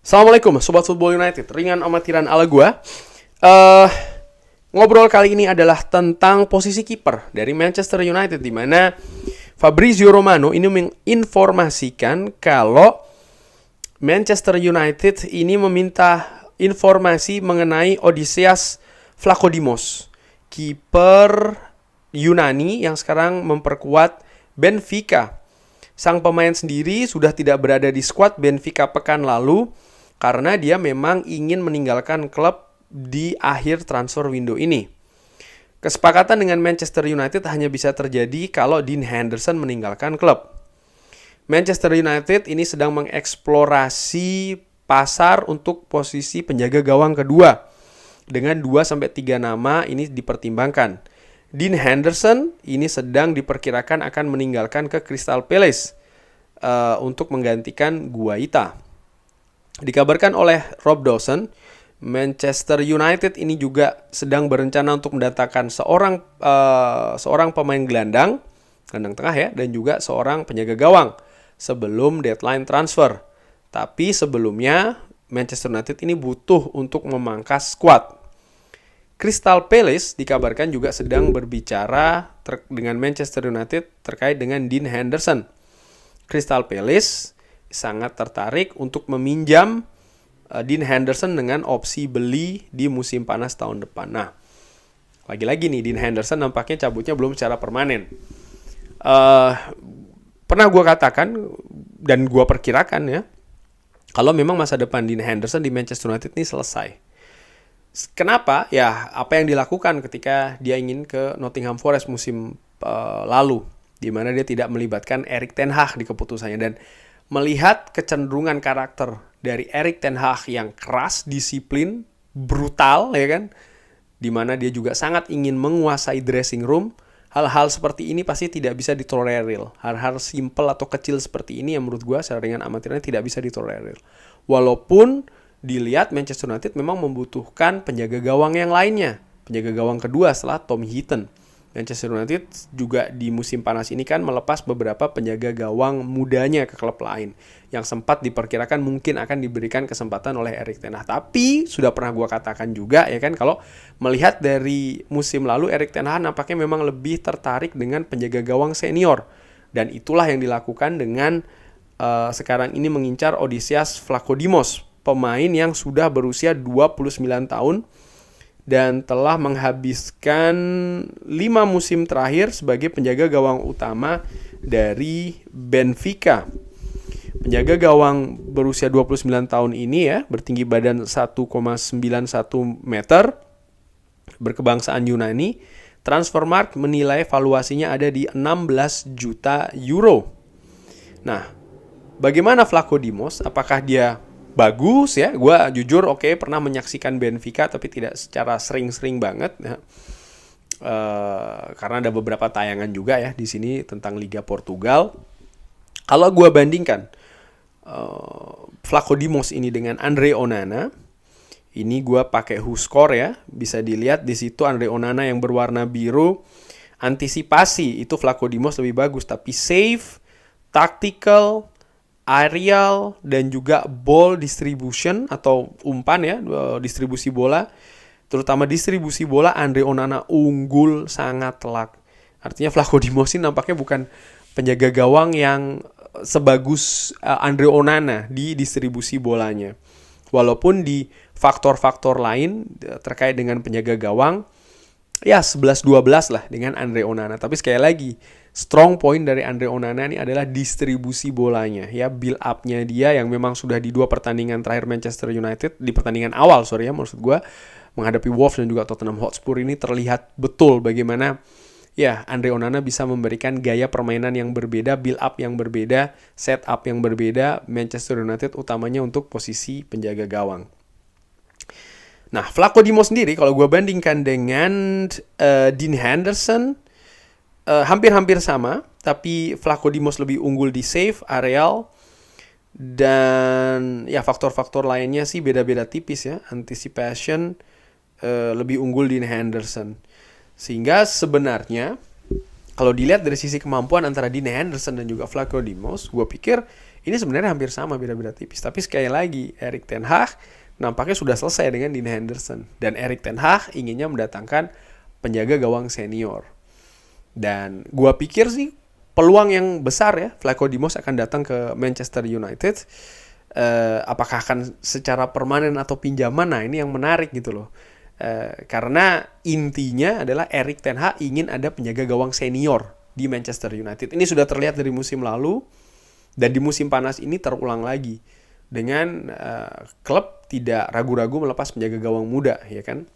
Assalamualaikum Sobat Football United, ringan amatiran ala gua. Eh Ngobrol kali ini adalah tentang posisi kiper dari Manchester United, di mana Fabrizio Romano ini menginformasikan kalau Manchester United ini meminta informasi mengenai Odysseas Vlachodimos, kiper Yunani yang sekarang memperkuat Benfica. Sang pemain sendiri sudah tidak berada di skuad Benfica pekan lalu karena dia memang ingin meninggalkan klub di akhir transfer window ini. Kesepakatan dengan Manchester United hanya bisa terjadi kalau Dean Henderson meninggalkan klub. Manchester United ini sedang mengeksplorasi pasar untuk posisi penjaga gawang kedua. Dengan 2-3 nama ini dipertimbangkan. Dean Henderson ini sedang diperkirakan akan meninggalkan ke Crystal Palace untuk menggantikan Guaita. Dikabarkan oleh Rob Dawson, Manchester United ini juga sedang berencana untuk mendatangkan seorang pemain gelandang tengah ya, dan juga seorang penjaga gawang sebelum deadline transfer. Tapi sebelumnya Manchester United ini butuh untuk memangkas skuad. Crystal Palace dikabarkan juga sedang berbicara dengan Manchester United terkait dengan Dean Henderson. Crystal Palace sangat tertarik untuk meminjam Dean Henderson dengan opsi beli di musim panas tahun depan. Nah, lagi-lagi nih, Dean Henderson nampaknya cabutnya belum secara permanen. Pernah gue katakan dan gue perkirakan ya, kalau memang masa depan Dean Henderson di Manchester United ini selesai. Kenapa? Ya, apa yang dilakukan ketika dia ingin ke Nottingham Forest musim lalu, di mana dia tidak melibatkan Erik ten Hag di keputusannya. Dan melihat kecenderungan karakter dari Erik ten Hag yang keras, disiplin, brutal, ya kan, di mana dia juga sangat ingin menguasai dressing room. Hal-hal seperti ini pasti tidak bisa ditolerir. Hal-hal simple atau kecil seperti ini yang menurut gue secara ringan amatirnya tidak bisa ditolerir. Walaupun dilihat Manchester United memang membutuhkan penjaga gawang yang lainnya, penjaga gawang kedua setelah Tom Heaton. Manchester United juga di musim panas ini kan melepas beberapa penjaga gawang mudanya ke klub lain yang sempat diperkirakan mungkin akan diberikan kesempatan oleh Erik ten Hag. Tapi sudah pernah gue katakan juga ya kan, kalau melihat dari musim lalu Erik ten Hag nampaknya memang lebih tertarik dengan penjaga gawang senior, dan itulah yang dilakukan dengan sekarang ini mengincar Odysseas Vlachodimos, pemain yang sudah berusia 29 tahun dan telah menghabiskan 5 musim terakhir sebagai penjaga gawang utama dari Benfica. Penjaga gawang berusia 29 tahun ini ya, bertinggi badan 1,91 meter, berkebangsaan Yunani. Transfermarkt menilai valuasinya ada di 16 juta euro. Nah, bagaimana Vlachodimos? Apakah dia bagus ya? Gue jujur pernah menyaksikan Benfica tapi tidak secara sering-sering banget ya. Karena ada beberapa tayangan juga ya di sini tentang Liga Portugal. Kalau gue bandingkan Vlachodimos ini dengan Andre Onana, ini gue pakai WhoScored ya, bisa dilihat di situ Andre Onana yang berwarna biru, antisipasi itu Vlachodimos lebih bagus, tapi save, tactical, aerial, dan juga ball distribution atau umpan ya, distribusi bola, terutama distribusi bola, Andre Onana unggul sangat telak. Artinya Vlachodimos ini nampaknya bukan penjaga gawang yang sebagus Andre Onana di distribusi bolanya. Walaupun di faktor-faktor lain terkait dengan penjaga gawang ya 11-12 lah dengan Andre Onana. Tapi sekali lagi, strong point dari Andre Onana ini adalah distribusi bolanya ya, build up-nya dia yang memang sudah di 2 pertandingan terakhir Manchester United, di pertandingan awal maksud gue, menghadapi Wolves dan juga Tottenham Hotspur, ini terlihat betul bagaimana ya Andre Onana bisa memberikan gaya permainan yang berbeda, build up yang berbeda, set up yang berbeda Manchester United, utamanya untuk posisi penjaga gawang. Nah, Vlachodimos sendiri kalau gue bandingkan dengan Dean Henderson, hampir-hampir sama, tapi Vlachodimos lebih unggul di save, aerial, dan ya faktor-faktor lainnya sih beda-beda tipis ya. Anticipation lebih unggul Dean Henderson. Sehingga sebenarnya kalau dilihat dari sisi kemampuan antara Dean Henderson dan juga Vlachodimos, gue pikir Ini sebenarnya hampir sama, beda-beda tipis. Tapi sekali lagi, Erik ten Hag nampaknya sudah selesai dengan Dean Henderson. Dan Erik ten Hag inginnya mendatangkan penjaga gawang senior. Dan gua pikir sih peluang yang besar ya, Vlaco Dimos akan datang ke Manchester United. Apakah akan secara permanen atau pinjaman? Nah, ini yang menarik gitu loh. Karena intinya adalah Erik ten Hag ingin ada penjaga gawang senior di Manchester United. Ini sudah terlihat dari musim lalu. Dan di musim panas ini terulang lagi dengan klub tidak ragu-ragu melepas penjaga gawang muda, ya kan?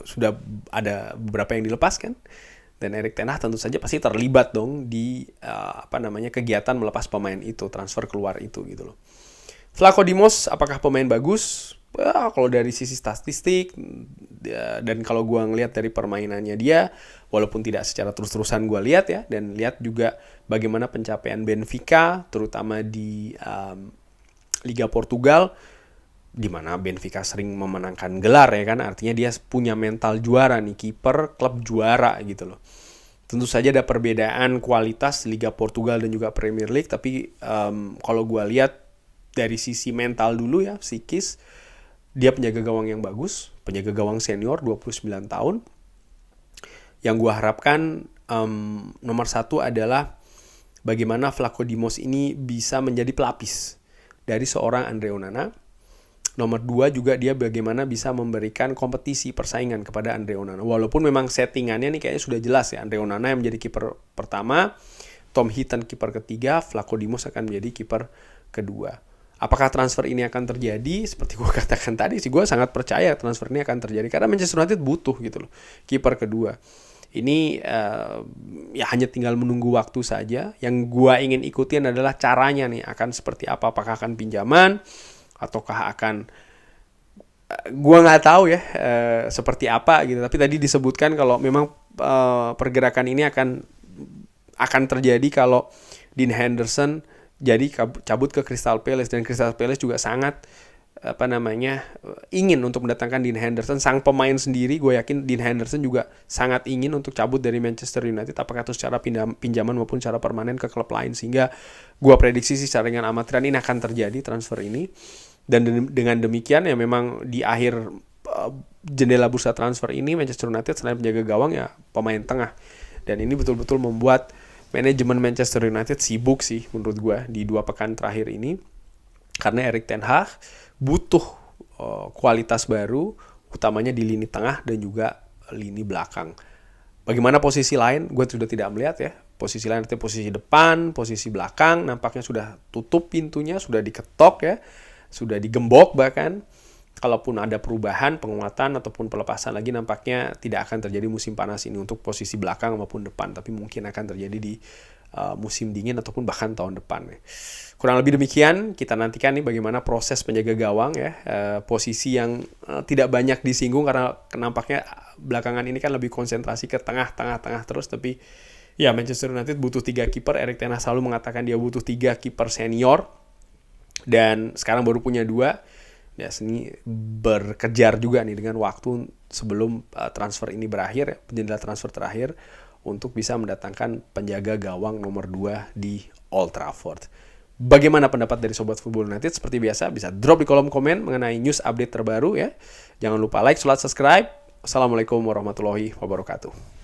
Sudah ada beberapa yang dilepas kan, dan Erik ten Hag tentu saja pasti terlibat dong di kegiatan melepas pemain itu, transfer keluar itu gitu loh. Vlaco Dimos apakah pemain bagus? Kalau dari sisi statistik dan kalau gue ngelihat dari permainannya dia, walaupun tidak secara terus-terusan gue lihat ya, dan lihat juga bagaimana pencapaian Benfica terutama di Liga Portugal, di mana Benfica sering memenangkan gelar ya kan, artinya dia punya mental juara nih, kiper klub juara gitu loh. Tentu saja ada perbedaan kualitas Liga Portugal dan juga Premier League, tapi kalau gue lihat dari sisi mental dulu ya, psikis, dia penjaga gawang yang bagus, penjaga gawang senior 29 tahun. Yang gue harapkan nomor satu adalah bagaimana Vlaco Dimos ini bisa menjadi pelapis dari seorang Andre Onana. Nomor dua juga dia bagaimana bisa memberikan kompetisi persaingan kepada Andre Onana. Walaupun memang settingannya nih kayaknya sudah jelas ya. Andre Onana yang menjadi kiper pertama, Tom Heaton kiper ketiga, Vlaco Dimos akan menjadi kiper kedua. Apakah transfer ini akan terjadi? Seperti gue katakan tadi sih, gue sangat percaya transfer ini akan terjadi. Karena Manchester United butuh gitu loh, kiper kedua. Ini ya hanya tinggal menunggu waktu saja. Yang gue ingin ikutin adalah caranya nih, akan seperti apa. Apakah akan pinjaman? Ataukah akan... gue nggak tahu ya seperti apa gitu. Tapi tadi disebutkan kalau memang pergerakan ini akan terjadi kalau Dean Henderson jadi cabut ke Crystal Palace, dan Crystal Palace juga sangat ingin untuk mendatangkan Dean Henderson. Sang pemain sendiri gue yakin Dean Henderson juga sangat ingin untuk cabut dari Manchester United, apakah itu secara pinjaman maupun secara permanen ke klub lain. Sehingga gue prediksi sih secara dengan amatiran ini akan terjadi transfer ini. Dan dengan demikian ya memang di akhir jendela bursa transfer ini Manchester United selain penjaga gawang ya pemain tengah. Dan ini betul-betul membuat manajemen Manchester United sibuk sih menurut gue di 2 pekan terakhir ini. Karena Erik ten Hag butuh kualitas baru, utamanya di lini tengah dan juga lini belakang. Bagaimana posisi lain, gue sudah tidak melihat ya. Posisi lain itu posisi depan, posisi belakang, nampaknya sudah tutup pintunya, sudah diketok ya, sudah digembok bahkan. Kalaupun ada perubahan, penguatan ataupun pelepasan lagi, nampaknya tidak akan terjadi musim panas ini untuk posisi belakang maupun depan, tapi mungkin akan terjadi di musim dingin ataupun bahkan tahun depan. Kurang lebih demikian, kita nantikan nih bagaimana proses penjaga gawang ya, posisi yang tidak banyak disinggung karena nampaknya belakangan ini kan lebih konsentrasi ke tengah terus, tapi ya Manchester United butuh 3 kiper. Erik ten Hag selalu mengatakan dia butuh 3 kiper senior, dan sekarang baru punya 2. Ya, sini berkejar juga nih dengan waktu sebelum transfer ini berakhir, jendela transfer terakhir, untuk bisa mendatangkan penjaga gawang nomor 2 di Old Trafford. Bagaimana pendapat dari Sobat Football United? Seperti biasa bisa drop di kolom komen mengenai news update terbaru ya. Jangan lupa like, subscribe. Assalamualaikum warahmatullahi wabarakatuh.